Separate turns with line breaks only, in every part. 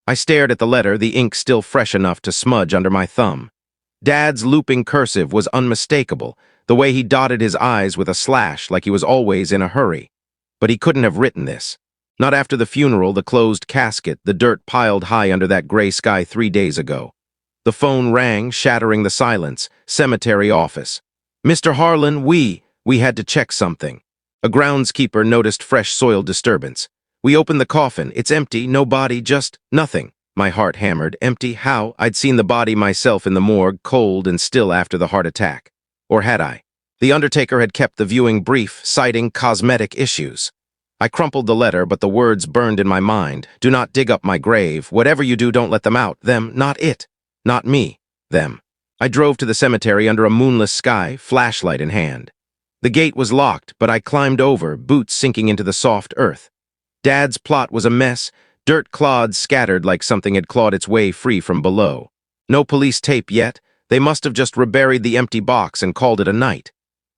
I stared at the letter, the ink still fresh enough to smudge under my thumb. Dad's looping cursive was unmistakable, the way he dotted his I's with a slash like he was always in a hurry. But he couldn't have written this. Not after the funeral, the closed casket, the dirt piled high under that gray sky 3 days ago. The phone rang, shattering the silence. Cemetery office. "Mr. Harlan, we had to check something." A groundskeeper noticed fresh soil disturbance. "We opened the coffin. It's empty, no body, just nothing." My heart hammered. Empty? How? I'd seen the body myself in the morgue, cold and still after the heart attack. Or had I? The undertaker had kept the viewing brief, citing cosmetic issues. I crumpled the letter, but the words burned in my mind. "Do not dig up my grave. Whatever you do, don't let them out. Them, not it. Not me. Them." I drove to the cemetery under a moonless sky, flashlight in hand. The gate was locked, but I climbed over, boots sinking into the soft earth. Dad's plot was a mess, dirt clods scattered like something had clawed its way free from below. No police tape yet. They must have just reburied the empty box and called it a night.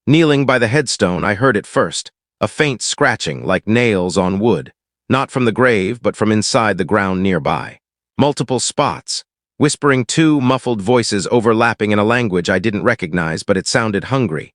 Kneeling by the headstone, I heard it first. A faint scratching, like nails on wood. Not from the grave, but from inside the ground nearby. Multiple spots. Whispering, two muffled voices overlapping in a language I didn't recognize, but it sounded hungry.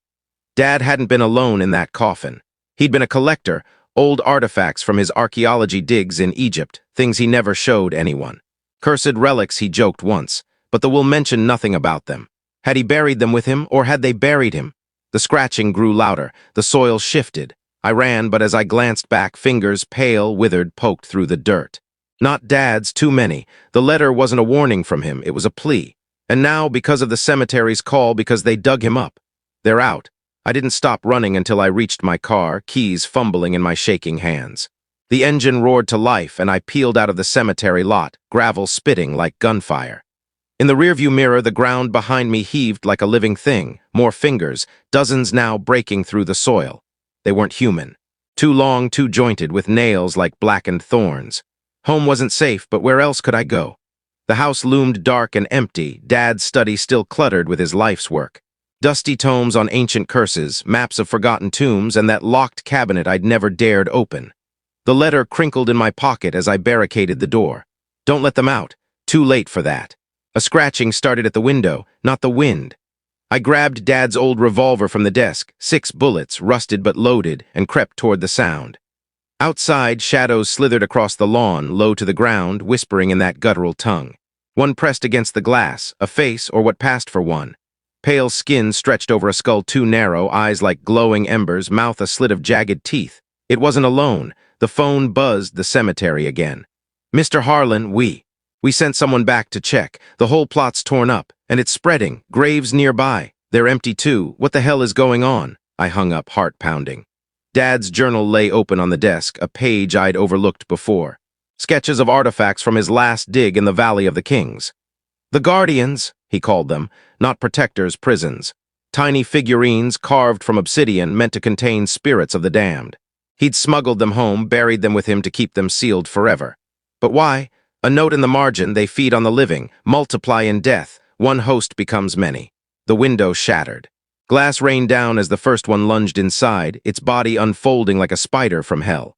Dad hadn't been alone in that coffin. He'd been a collector, old artifacts from his archaeology digs in Egypt, things he never showed anyone. Cursed relics, he joked once, but the will mentioned nothing about them. Had he buried them with him, or had they buried him? The scratching grew louder. The soil shifted. I ran, but as I glanced back, fingers, pale, withered, poked through the dirt. Not Dad's, too many. The letter wasn't a warning from him, it was a plea. And now, because of the cemetery's call, because they dug him up. They're out. I didn't stop running until I reached my car, keys fumbling in my shaking hands. The engine roared to life, and I peeled out of the cemetery lot, gravel spitting like gunfire. In the rearview mirror, the ground behind me heaved like a living thing, more fingers, dozens now breaking through the soil. They weren't human. Too long, too jointed, with nails like blackened thorns. Home wasn't safe, but where else could I go? The house loomed dark and empty, Dad's study still cluttered with his life's work. Dusty tomes on ancient curses, maps of forgotten tombs, and that locked cabinet I'd never dared open. The letter crinkled in my pocket as I barricaded the door. Don't let them out. Too late for that. A scratching started at the window, not the wind. I grabbed Dad's old revolver from the desk, 6 bullets, rusted but loaded, and crept toward the sound. Outside, shadows slithered across the lawn, low to the ground, whispering in that guttural tongue. One pressed against the glass, a face, or what passed for one. Pale skin stretched over a skull too narrow, eyes like glowing embers, mouth a slit of jagged teeth. It wasn't alone. The phone buzzed the cemetery again. "Mr. Harlan, we sent someone back to check. The whole plot's torn up, and it's spreading. Graves nearby. They're empty too. What the hell is going on?" I hung up, heart pounding. Dad's journal lay open on the desk, a page I'd overlooked before. Sketches of artifacts from his last dig in the Valley of the Kings. The Guardians, he called them, not protectors, prisons. Tiny figurines carved from obsidian meant to contain spirits of the damned. He'd smuggled them home, buried them with him to keep them sealed forever. But why? A note in the margin, they feed on the living, multiply in death. One host becomes many. The window shattered. Glass rained down as the first one lunged inside, its body unfolding like a spider from hell.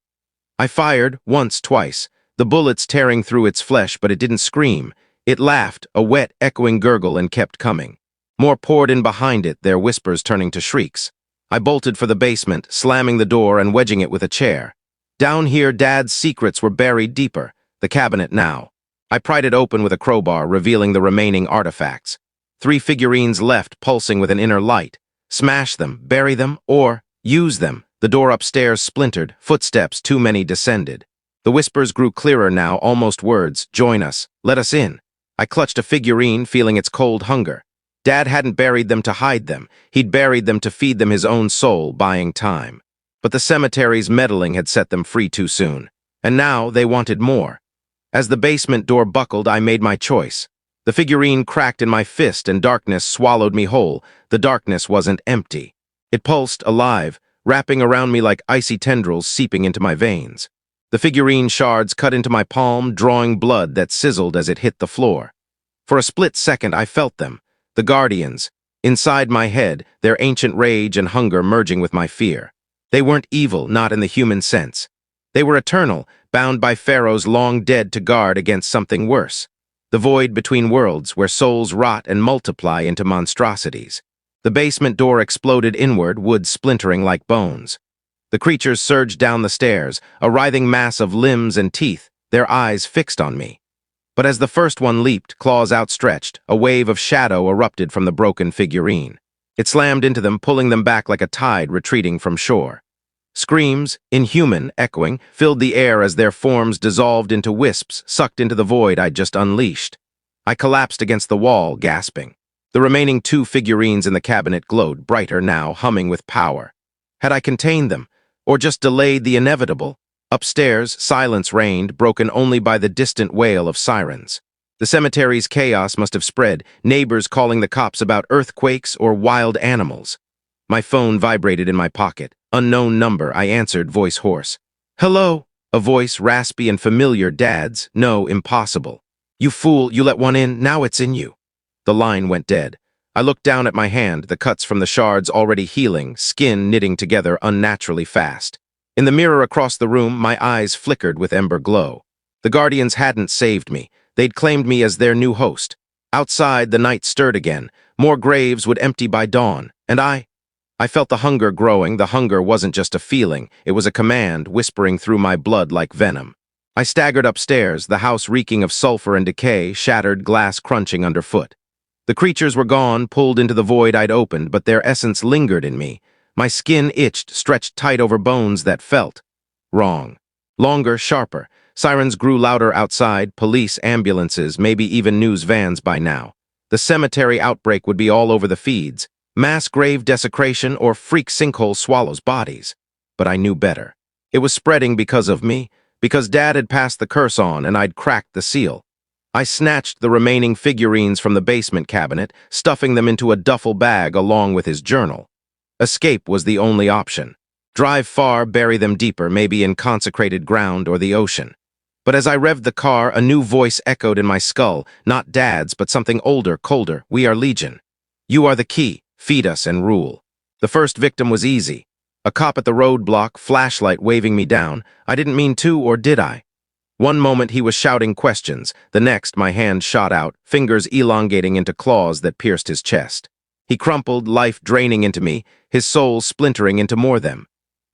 I fired, once, twice, the bullets tearing through its flesh, but it didn't scream. It laughed, a wet, echoing gurgle, and kept coming. More poured in behind it, their whispers turning to shrieks. I bolted for the basement, slamming the door and wedging it with a chair. Down here, Dad's secrets were buried deeper. The cabinet now. I pried it open with a crowbar, revealing the remaining artifacts. 3 figurines left, pulsing with an inner light. Smash them, bury them, or use them. The door upstairs splintered, footsteps, too many descended. The whispers grew clearer now, almost words. "Join us. Let us in." I clutched a figurine, feeling its cold hunger. Dad hadn't buried them to hide them. He'd buried them to feed them his own soul, buying time. But the cemetery's meddling had set them free too soon. And now they wanted more. As the basement door buckled, I made my choice. The figurine cracked in my fist and darkness swallowed me whole. The darkness wasn't empty. It pulsed, alive, wrapping around me like icy tendrils seeping into my veins. The figurine shards cut into my palm, drawing blood that sizzled as it hit the floor. For a split second, I felt them. The Guardians. Inside my head, their ancient rage and hunger merging with my fear. They weren't evil, not in the human sense. They were eternal, bound by pharaohs long dead to guard against something worse. The void between worlds, where souls rot and multiply into monstrosities. The basement door exploded inward, wood splintering like bones. The creatures surged down the stairs, a writhing mass of limbs and teeth, their eyes fixed on me. But as the first one leaped, claws outstretched, a wave of shadow erupted from the broken figurine. It slammed into them, pulling them back like a tide retreating from shore. Screams, inhuman, echoing, filled the air as their forms dissolved into wisps, sucked into the void I'd just unleashed. I collapsed against the wall, gasping. The remaining 2 figurines in the cabinet glowed brighter now, humming with power. Had I contained them, or just delayed the inevitable? Upstairs, silence reigned, broken only by the distant wail of sirens. The cemetery's chaos must have spread, neighbors calling the cops about earthquakes or wild animals. My phone vibrated in my pocket. Unknown number, I answered, voice hoarse. "Hello?" A voice raspy and familiar. Dad's. "No, impossible. You fool, you let one in, now it's in you." The line went dead. I looked down at my hand, the cuts from the shards already healing, skin knitting together unnaturally fast. In the mirror across the room, my eyes flickered with ember glow. The Guardians hadn't saved me. They'd claimed me as their new host. Outside, the night stirred again. More graves would empty by dawn, and I felt the hunger growing. The hunger wasn't just a feeling, it was a command whispering through my blood like venom. I staggered upstairs, the house reeking of sulfur and decay, shattered glass crunching underfoot. The creatures were gone, pulled into the void I'd opened, but their essence lingered in me. My skin itched, stretched tight over bones that felt wrong. Longer, sharper. Sirens grew louder outside, police, ambulances, maybe even news vans by now. The cemetery outbreak would be all over the feeds. Mass grave desecration or freak sinkhole swallows bodies. But I knew better. It was spreading because of me, because Dad had passed the curse on and I'd cracked the seal. I snatched the remaining figurines from the basement cabinet, stuffing them into a duffel bag along with his journal. Escape was the only option. Drive far, bury them deeper, maybe in consecrated ground or the ocean. But as I revved the car, a new voice echoed in my skull, not Dad's, but something older, colder. "We are Legion. You are the key. Feed us and rule." The first victim was easy. A cop at the roadblock, flashlight waving me down. I didn't mean to, or did I? One moment he was shouting questions. The next, my hand shot out, fingers elongating into claws that pierced his chest. He crumpled, life draining into me, his soul splintering into more them.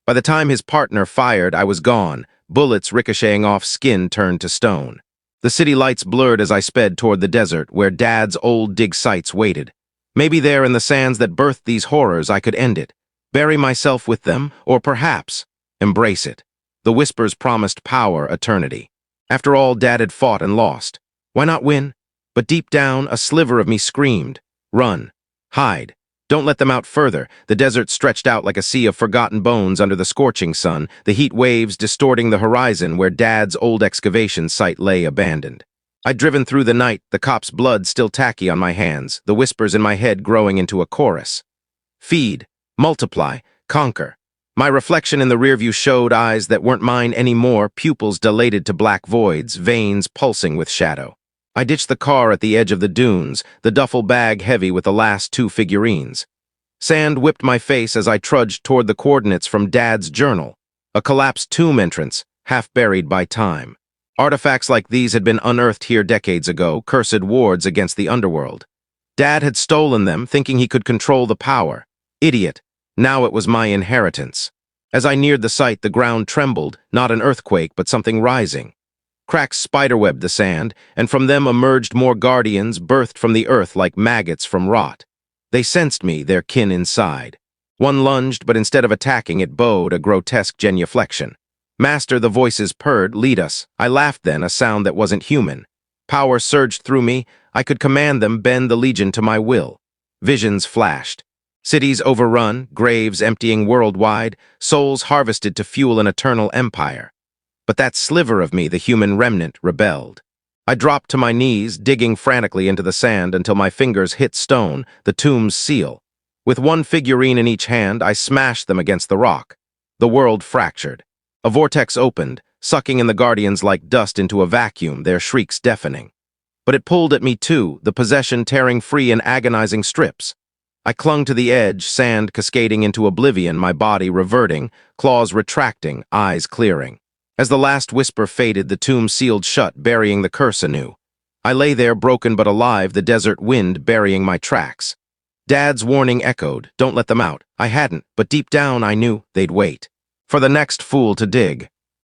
By the time his partner fired, I was gone, bullets ricocheting off skin turned to stone. The city lights blurred as I sped toward the desert, where Dad's old dig sites waited. Maybe there in the sands that birthed these horrors I could end it, bury myself with them, or perhaps embrace it. The whispers promised power, eternity. After all Dad had fought and lost, why not win? But deep down, a sliver of me screamed, "Run, hide, don't let them out further." The desert stretched out like a sea of forgotten bones under the scorching sun, the heat waves distorting the horizon where Dad's old excavation site lay abandoned. I'd driven through the night, the cop's blood still tacky on my hands, the whispers in my head growing into a chorus. Feed, multiply, conquer. My reflection in the rearview showed eyes that weren't mine anymore, pupils dilated to black voids, veins pulsing with shadow. I ditched the car at the edge of the dunes, the duffel bag heavy with the last 2 figurines. Sand whipped my face as I trudged toward the coordinates from Dad's journal, a collapsed tomb entrance, half buried by time. Artifacts like these had been unearthed here decades ago, cursed wards against the underworld. Dad had stolen them, thinking he could control the power. Idiot. Now it was my inheritance. As I neared the site, the ground trembled, not an earthquake, but something rising. Cracks spiderwebbed the sand, and from them emerged more guardians, birthed from the earth like maggots from rot. They sensed me, their kin inside. One lunged, but instead of attacking, it bowed, a grotesque genuflection. "Master," the voices purred, "lead us." I laughed then, a sound that wasn't human. Power surged through me. I could command them, bend the Legion to my will. Visions flashed. Cities overrun, graves emptying worldwide, souls harvested to fuel an eternal empire. But that sliver of me, the human remnant, rebelled. I dropped to my knees, digging frantically into the sand until my fingers hit stone, the tomb's seal. With one figurine in each hand, I smashed them against the rock. The world fractured. A vortex opened, sucking in the Guardians like dust into a vacuum, their shrieks deafening. But it pulled at me too, the possession tearing free in agonizing strips. I clung to the edge, sand cascading into oblivion, my body reverting, claws retracting, eyes clearing. As the last whisper faded, the tomb sealed shut, burying the curse anew. I lay there, broken but alive, the desert wind burying my tracks. Dad's warning echoed, "Don't let them out." I hadn't, but deep down I knew they'd wait for the next fool to dig.